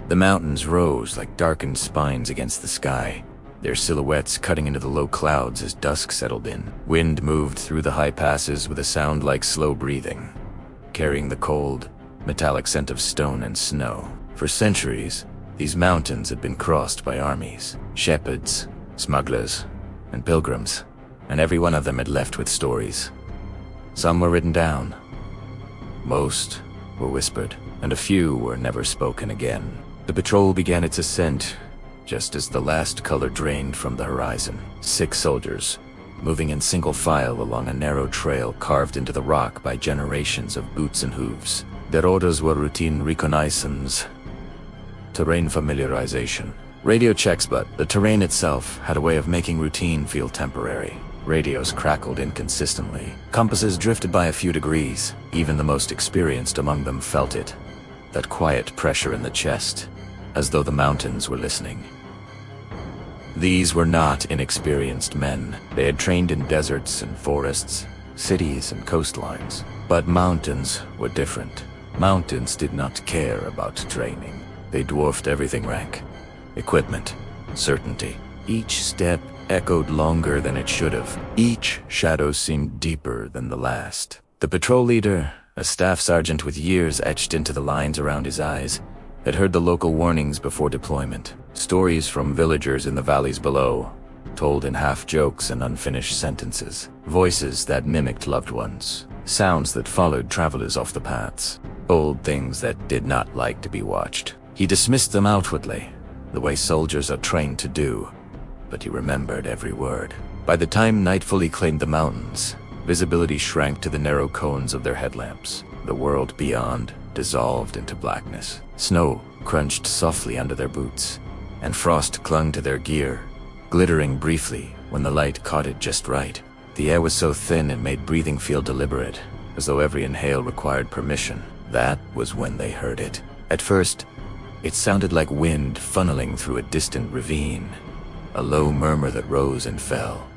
The mountains rose like darkened spines against the sky, their silhouettes cutting into the low clouds as dusk settled in. Wind moved through the high passes with a sound like slow breathing, carrying the cold, metallic scent of stone and snow. For centuries, these mountains had been crossed by armies, shepherds, smugglers, and pilgrims, and every one of them had left with stories. Some were written down, most were whispered, and a few were never spoken again. The patrol began its ascent just as the last color drained from the horizon. 6 soldiers, moving in single file along a narrow trail carved into the rock by generations of boots and hooves. Their orders were routine reconnaissance, terrain familiarization, radio checks, but the terrain itself had a way of making routine feel temporary. Radios crackled inconsistently. Compasses drifted by a few degrees. Even the most experienced among them felt it, that quiet pressure in the chest, as though the mountains were listening. These were not inexperienced men. They had trained in deserts and forests, cities and coastlines. But mountains were different. Mountains did not care about training. They dwarfed everything: rank, equipment, certainty. Each step echoed longer than it should have. Each shadow seemed deeper than the last. The patrol leader, a staff sergeant with years etched into the lines around his eyes, had heard the local warnings before deployment. Stories from villagers in the valleys below, told in half-jokes and unfinished sentences. Voices that mimicked loved ones. Sounds that followed travelers off the paths. Old things that did not like to be watched. He dismissed them outwardly, the way soldiers are trained to do, but he remembered every word. By the time night fully claimed the mountains, visibility shrank to the narrow cones of their headlamps. The world beyond dissolved into blackness. Snow crunched softly under their boots, and frost clung to their gear, glittering briefly when the light caught it just right. The air was so thin it made breathing feel deliberate, as though every inhale required permission. That was when they heard it. At first, it sounded like wind funneling through a distant ravine, a low murmur that rose and fell.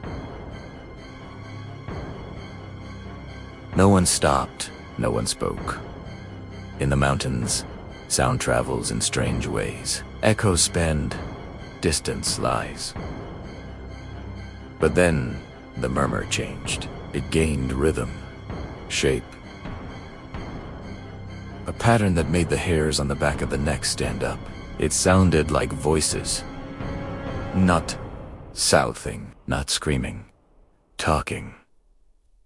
No one stopped, no one spoke. In the mountains, sound travels in strange ways. Echoes spend, distance lies. But then, the murmur changed. It gained rhythm, shape. A pattern that made the hairs on the back of the neck stand up. It sounded like voices. Not southing, not screaming, talking.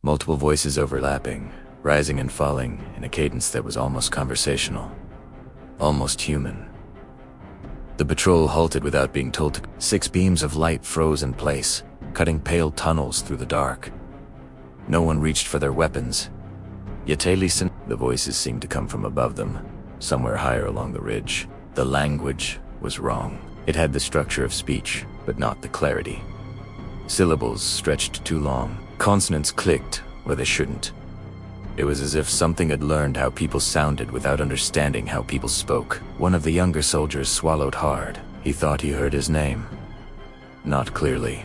Multiple voices overlapping, rising and falling in a cadence that was almost conversational, almost human. The patrol halted without being told to. 6 beams of light froze in place, cutting pale tunnels through the dark. No one reached for their weapons. Yet the voices seemed to come from above them, somewhere higher along the ridge. The language was wrong. It had the structure of speech, but not the clarity. Syllables stretched too long. Consonants clicked where they shouldn't. It was as if something had learned how people sounded without understanding how people spoke. One of the younger soldiers swallowed hard. He thought he heard his name. Not clearly.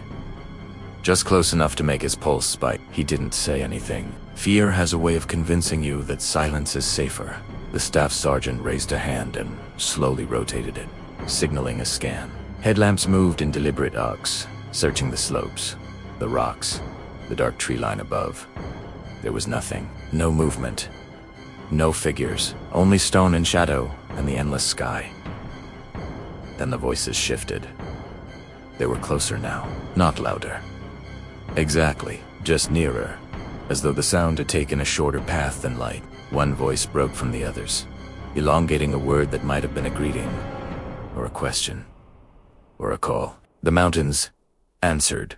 Just close enough to make his pulse spike. He didn't say anything. Fear has a way of convincing you that silence is safer. The staff sergeant raised a hand and slowly rotated it, signaling a scan. Headlamps moved in deliberate arcs, searching the slopes, the rocks, the dark tree line above. There was nothing. No movement. No figures. Only stone and shadow and the endless sky. Then the voices shifted. They were closer now, not louder. Exactly, just nearer, as though the sound had taken a shorter path than light. One voice broke from the others, elongating a word that might have been a greeting, or a question, or a call. The mountains answered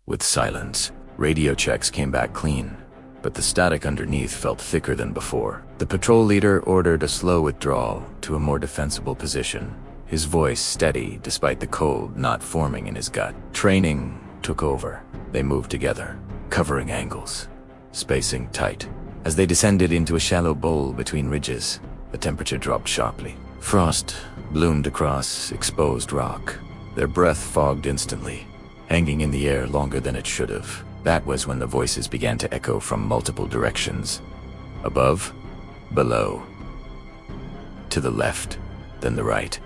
with silence. Radio checks came back clean, but the static underneath felt thicker than before. The patrol leader ordered a slow withdrawal to a more defensible position, his voice steady despite the cold not forming in his gut. Training took over. They moved together, covering angles, spacing tight. As they descended into a shallow bowl between ridges, the temperature dropped sharply. Frost bloomed across exposed rock. Their breath fogged instantly, hanging in the air longer than it should have. That was when the voices began to echo from multiple directions. Above, below, to the left, then the right.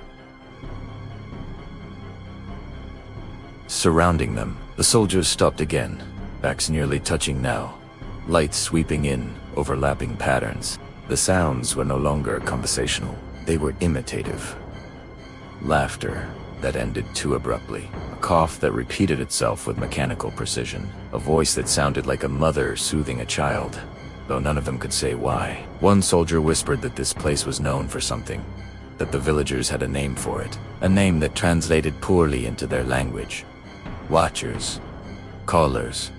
Surrounding them, the soldiers stopped again, backs nearly touching now, lights sweeping in, overlapping patterns. The sounds were no longer conversational, they were imitative. Laughter that ended too abruptly, a cough that repeated itself with mechanical precision, a voice that sounded like a mother soothing a child, though none of them could say why. One soldier whispered that this place was known for something, that the villagers had a name for it, a name that translated poorly into their language. Watchers, callers,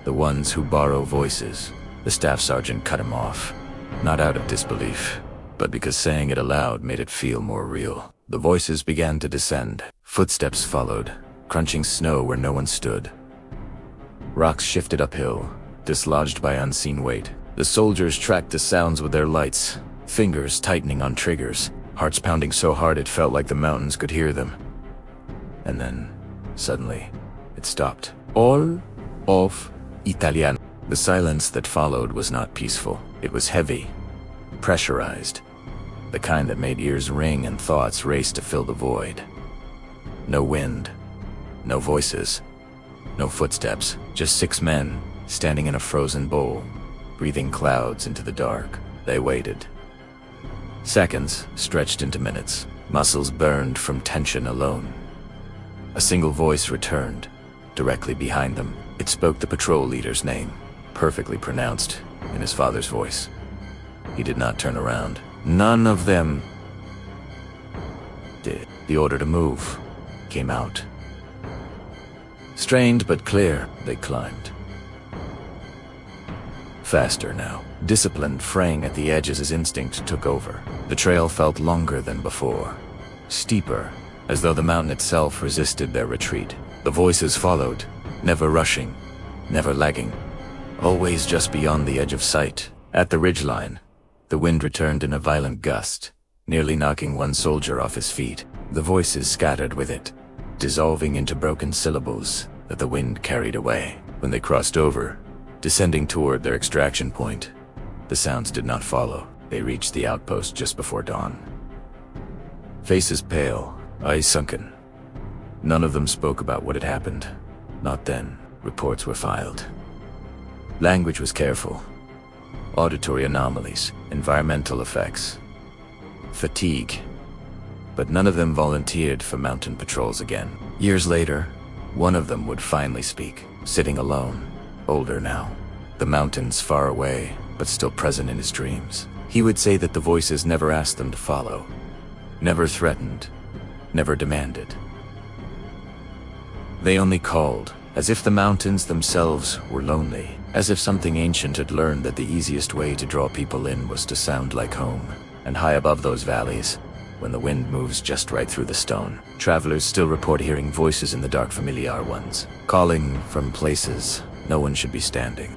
the ones who borrow voices. The staff sergeant cut him off, not out of disbelief, but because saying it aloud made it feel more real. The voices began to descend. Footsteps followed, crunching snow where no one stood. Rocks shifted uphill, dislodged by unseen weight. The soldiers tracked the sounds with their lights, fingers tightening on triggers, hearts pounding so hard it felt like the mountains could hear them. And then, suddenly, it stopped. All of Italiano. The silence that followed was not peaceful. It was heavy, pressurized, the kind that made ears ring and thoughts race to fill the void. No wind, no voices, no footsteps, just 6 men standing in a frozen bowl, breathing clouds into the dark. They waited. Seconds stretched into minutes, muscles burned from tension alone. A single voice returned, directly behind them. It spoke the patrol leader's name, perfectly pronounced, in his father's voice. He did not turn around. None of them did. The order to move came out. Strained but clear, they climbed. Faster now, disciplined, fraying at the edges as instinct took over. The trail felt longer than before, steeper, as though the mountain itself resisted their retreat. The voices followed, never rushing, never lagging, always just beyond the edge of sight. At the ridgeline, the wind returned in a violent gust, nearly knocking one soldier off his feet. The voices scattered with it, dissolving into broken syllables that the wind carried away. When they crossed over, descending toward their extraction point, the sounds did not follow. They reached the outpost just before dawn. Faces pale, eyes sunken. None of them spoke about what had happened. Not then. Reports were filed. Language was careful. Auditory anomalies, environmental effects, fatigue. But none of them volunteered for mountain patrols again. Years later, one of them would finally speak, sitting alone, older now. The mountains far away, but still present in his dreams. He would say that the voices never asked them to follow, never threatened, never demanded. They only called, as if the mountains themselves were lonely, as if something ancient had learned that the easiest way to draw people in was to sound like home. And high above those valleys, when the wind moves just right through the stone, travelers still report hearing voices in the dark, familiar ones, calling from places no one should be standing.